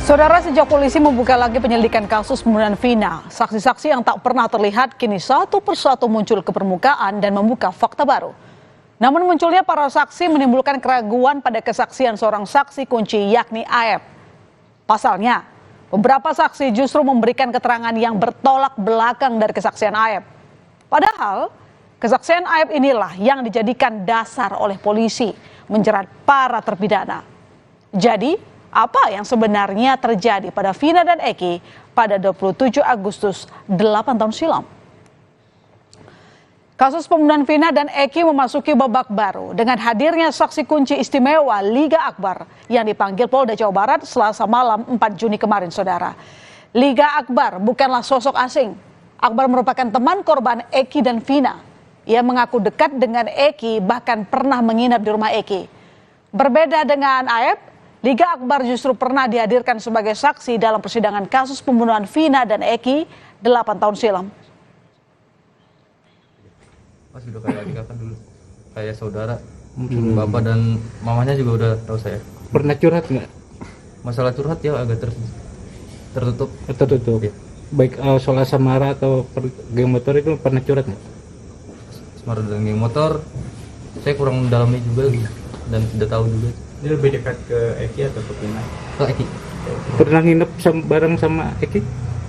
Saudara, sejak polisi membuka lagi penyelidikan kasus pembunuhan Vina, saksi-saksi yang tak pernah terlihat kini satu persatu muncul ke permukaan dan membuka fakta baru. Namun munculnya para saksi menimbulkan keraguan pada kesaksian seorang saksi kunci yakni Aep. Pasalnya, beberapa saksi justru memberikan keterangan yang bertolak belakang dari kesaksian Aep. Padahal, kesaksian Aep inilah yang dijadikan dasar oleh polisi menjerat para terpidana. Jadi, apa yang sebenarnya terjadi pada Vina dan Eki pada 27 Agustus 8 tahun silam? Kasus pembunuhan Vina dan Eki memasuki babak baru dengan hadirnya saksi kunci istimewa Liga Akbar yang dipanggil Polda Jawa Barat Selasa malam 4 Juni kemarin, saudara. Liga Akbar bukanlah sosok asing. Akbar merupakan teman korban Eki dan Vina. Ia mengaku dekat dengan Eki, bahkan pernah menginap di rumah Eki. Berbeda dengan Aep, Liga Akbar justru pernah dihadirkan sebagai saksi dalam persidangan kasus pembunuhan Vina dan Eki 8 tahun silam. Mas udah kayak adik kan dulu, kayak saudara. Bapak dan mamanya juga udah tahu saya. Pernah curhat nggak? Masalah curhat ya agak tertutup. Tertutup. Ya. Baik soal asmara atau geng motor itu pernah curhat nggak? Asmara dan geng motor, saya kurang mendalami juga dan tidak tahu juga. Dia lebih dekat ke Eki atau ke Vina? Ke Eki. Pernah nginep bareng sama Eki?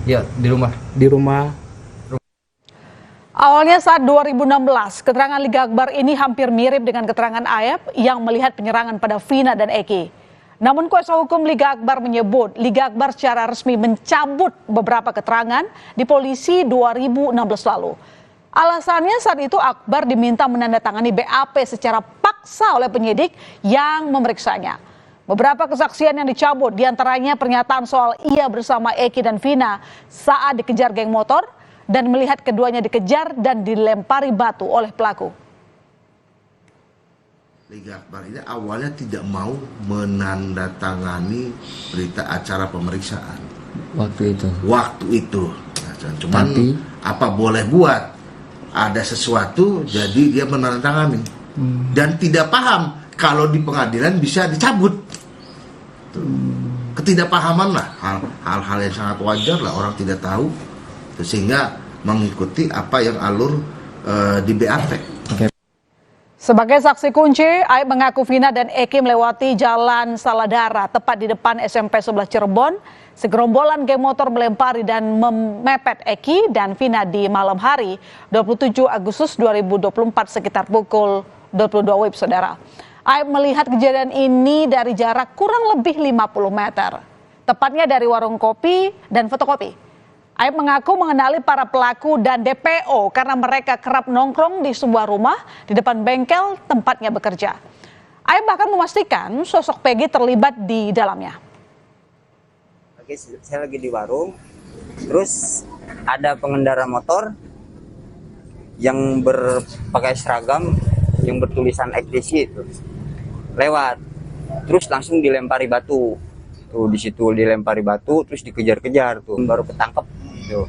Ya, di rumah. Di rumah. Awalnya saat 2016, keterangan Liga Akbar ini hampir mirip dengan keterangan Aep yang melihat penyerangan pada Vina dan Eki. Namun kuasa hukum Liga Akbar menyebut Liga Akbar secara resmi mencabut beberapa keterangan di polisi 2016 lalu. Alasannya saat itu Akbar diminta menandatangani BAP secara paksa oleh penyidik yang memeriksanya. Beberapa kesaksian yang dicabut diantaranya pernyataan soal ia bersama Eki dan Vina saat dikejar geng motor dan melihat keduanya dikejar dan dilempari batu oleh pelaku. Liga Akbar ini awalnya tidak mau menandatangani berita acara pemeriksaan. Waktu itu. Nah, cuman apa boleh buat? Ada sesuatu jadi dia menandatangani dan tidak paham kalau di pengadilan bisa dicabut. Ketidakpahaman lah, hal-hal yang sangat wajar lah, orang tidak tahu sehingga mengikuti apa yang alur di BAP. Sebagai saksi kunci, Aep mengaku Vina dan Eki melewati jalan Saladara tepat di depan SMP 11 Cirebon. Segerombolan geng motor melempari dan memepet Eki dan Vina di malam hari 27 Agustus 2024 sekitar pukul 22 WIB, saudara. Aep melihat kejadian ini dari jarak kurang lebih 50 meter, tepatnya dari warung kopi dan fotokopi. Aep mengaku mengenali para pelaku dan DPO karena mereka kerap nongkrong di sebuah rumah di depan bengkel tempatnya bekerja. Aep bahkan memastikan sosok Peggy terlibat di dalamnya. Saya lagi di warung, terus ada pengendara motor yang berpakai seragam yang bertulisan XDC itu lewat, terus langsung dilempari batu. Tuh di situ dilempari batu, terus dikejar-kejar tuh, baru ketangkep. Tuh.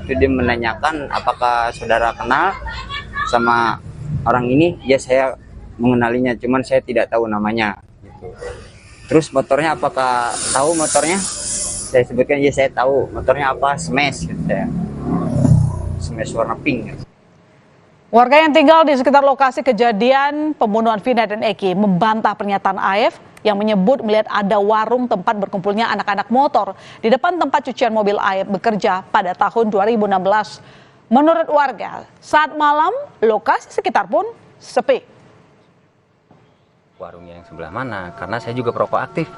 Itu dia menanyakan apakah saudara kenal sama orang ini? Ya saya mengenalinya, cuman saya tidak tahu namanya. Gitu. Terus motornya apakah tahu motornya? Saya sebutkan ya saya tahu motornya apa, Smash gitu ya. Smash warna pink. Warga yang tinggal di sekitar lokasi kejadian pembunuhan Vina dan Eki membantah pernyataan Aep yang menyebut melihat ada warung tempat berkumpulnya anak-anak motor di depan tempat cucian mobil Aep bekerja pada tahun 2016. Menurut warga, saat malam lokasi sekitar pun sepi. Warungnya yang sebelah mana? Karena saya juga perokok aktif.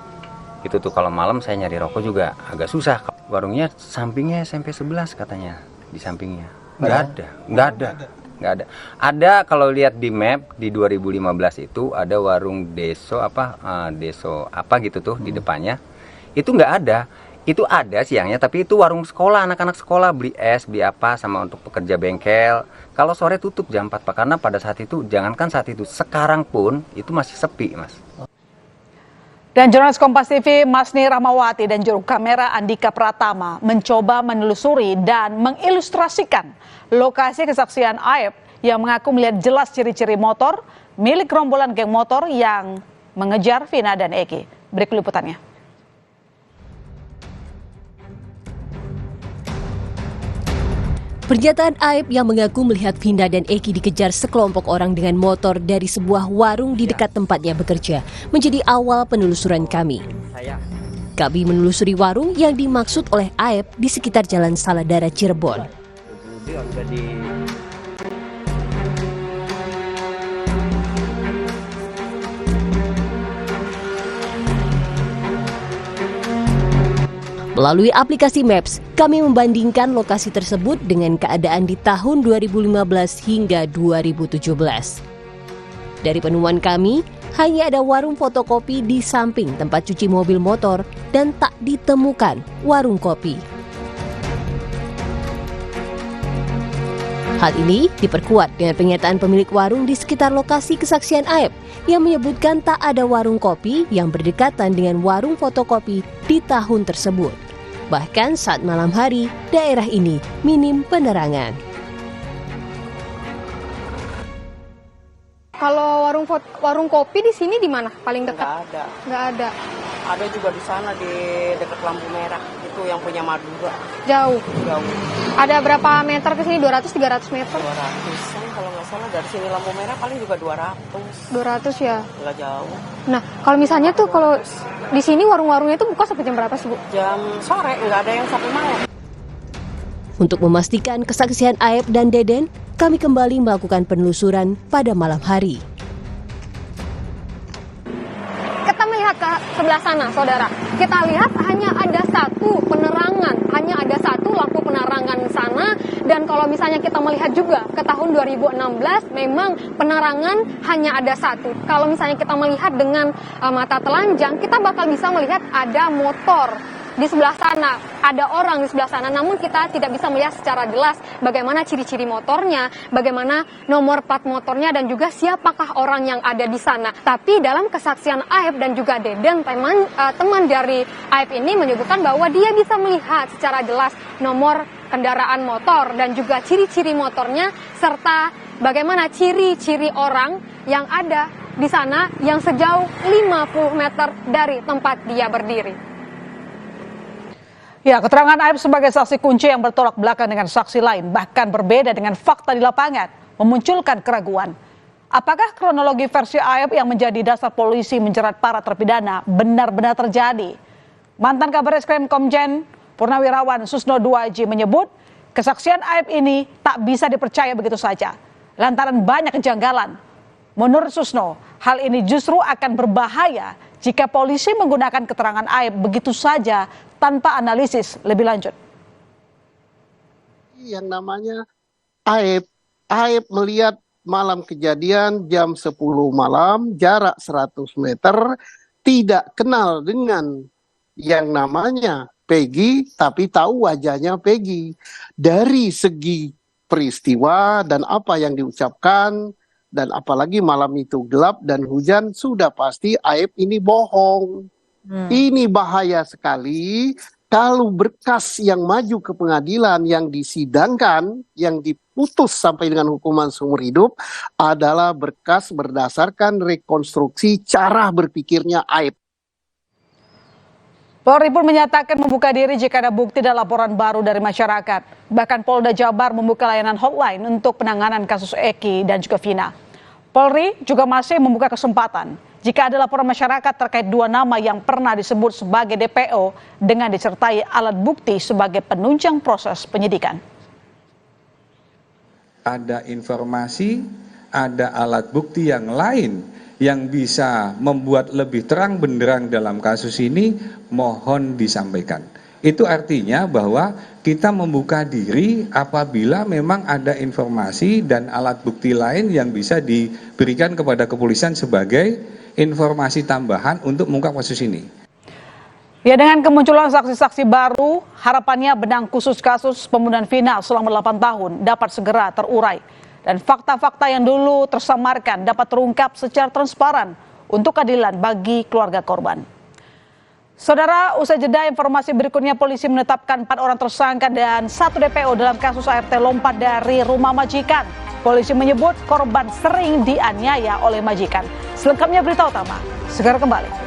Itu tuh kalau malam saya nyari rokok juga agak susah. Warungnya sampingnya SMP 11 katanya, di sampingnya. Nggak ada. Ada kalau lihat di map di 2015 itu ada warung deso apa gitu tuh di depannya. Itu nggak ada. Itu ada siangnya tapi itu warung sekolah, anak-anak sekolah beli es, beli apa sama untuk pekerja bengkel. Kalau sore tutup jam 4 Pak, karena pada saat itu jangankan saat itu, sekarang pun itu masih sepi, Mas. Dan jurnalis Kompas TV Masni Rahmawati dan juru kamera Andika Pratama mencoba menelusuri dan mengilustrasikan lokasi kesaksian Aep yang mengaku melihat jelas ciri-ciri motor milik gerombolan geng motor yang mengejar Vina dan Eki. Berikut liputannya. Pernyataan Aep yang mengaku melihat Vina dan Eki dikejar sekelompok orang dengan motor dari sebuah warung di dekat tempatnya bekerja menjadi awal penelusuran kami. Kami menelusuri warung yang dimaksud oleh Aep di sekitar Jalan Saladara, Cirebon. Melalui aplikasi Maps, kami membandingkan lokasi tersebut dengan keadaan di tahun 2015 hingga 2017. Dari penemuan kami, hanya ada warung fotokopi di samping tempat cuci mobil motor dan tak ditemukan warung kopi. Hal ini diperkuat dengan pernyataan pemilik warung di sekitar lokasi kesaksian Aep yang menyebutkan tak ada warung kopi yang berdekatan dengan warung fotokopi di tahun tersebut. Bahkan saat malam hari, daerah ini minim penerangan. Kalau warung kopi di sini di mana paling dekat? Nggak ada. Nggak ada. Ada juga di sana di dekat lampu merah itu yang punya Madura. Jauh. Jauh. Ada berapa meter ke sini? 200-300 meter? 200 kalau nggak salah dari sini lampu merah paling juga 200. 200 ya. Nggak jauh. Nah kalau misalnya tuh kalau di sini warung-warungnya itu buka sampai jam berapa sih Bu? Jam sore nggak ada yang sampai malam. Untuk memastikan kesaksian Aep dan Deden, kami kembali melakukan penelusuran pada malam hari. Kita melihat ke sebelah sana, saudara. Kita lihat hanya ada satu penerangan, hanya ada satu lampu penerangan sana. Dan kalau misalnya kita melihat juga ke tahun 2016, memang penerangan hanya ada satu. Kalau misalnya kita melihat dengan mata telanjang, kita bakal bisa melihat ada motor di sebelah sana, ada orang di sebelah sana, namun kita tidak bisa melihat secara jelas bagaimana ciri-ciri motornya, bagaimana nomor plat motornya, dan juga siapakah orang yang ada di sana. Tapi dalam kesaksian Aep dan juga Deden, teman dari Aep ini menyebutkan bahwa dia bisa melihat secara jelas nomor kendaraan motor dan juga ciri-ciri motornya, serta bagaimana ciri-ciri orang yang ada di sana yang sejauh 50 meter dari tempat dia berdiri. Ya, keterangan Aep sebagai saksi kunci yang bertolak belakang dengan saksi lain, bahkan berbeda dengan fakta di lapangan, memunculkan keraguan. Apakah kronologi versi Aep yang menjadi dasar polisi menjerat para terpidana benar-benar terjadi? Mantan Kabarreskrim Komjen Purnawirawan Susno Duaji menyebut kesaksian Aep ini tak bisa dipercaya begitu saja, lantaran banyak kejanggalan. Menurut Susno, hal ini justru akan berbahaya jika polisi menggunakan keterangan Aep begitu saja tanpa analisis lebih lanjut. Yang namanya Aep melihat malam kejadian jam 10 malam, jarak 100 meter, tidak kenal dengan yang namanya Peggy, tapi tahu wajahnya Peggy. Dari segi peristiwa dan apa yang diucapkan, dan apalagi malam itu gelap dan hujan, sudah pasti Aep ini bohong. Ini bahaya sekali kalau berkas yang maju ke pengadilan, yang disidangkan, yang diputus sampai dengan hukuman seumur hidup adalah berkas berdasarkan rekonstruksi cara berpikirnya Aep. Polri pun menyatakan membuka diri jika ada bukti dan laporan baru dari masyarakat. Bahkan Polda Jabar membuka layanan hotline untuk penanganan kasus Eki dan juga Vina. Polri juga masih membuka kesempatan jika ada laporan masyarakat terkait dua nama yang pernah disebut sebagai DPO dengan disertai alat bukti sebagai penunjang proses penyidikan. Ada informasi, ada alat bukti yang lain yang bisa membuat lebih terang benderang dalam kasus ini, mohon disampaikan. Itu artinya bahwa kita membuka diri apabila memang ada informasi dan alat bukti lain yang bisa diberikan kepada kepolisian sebagai informasi tambahan untuk mengungkap kasus ini. Ya, dengan kemunculan saksi-saksi baru, harapannya benang khusus kasus pembunuhan Vina selama 8 tahun dapat segera terurai. Dan fakta-fakta yang dulu tersamarkan dapat terungkap secara transparan untuk keadilan bagi keluarga korban. Saudara, usai jeda informasi berikutnya, polisi menetapkan 4 orang tersangka dan 1 DPO dalam kasus ART lompat dari rumah majikan. Polisi menyebut korban sering dianiaya oleh majikan. Selengkapnya berita utama, segera kembali.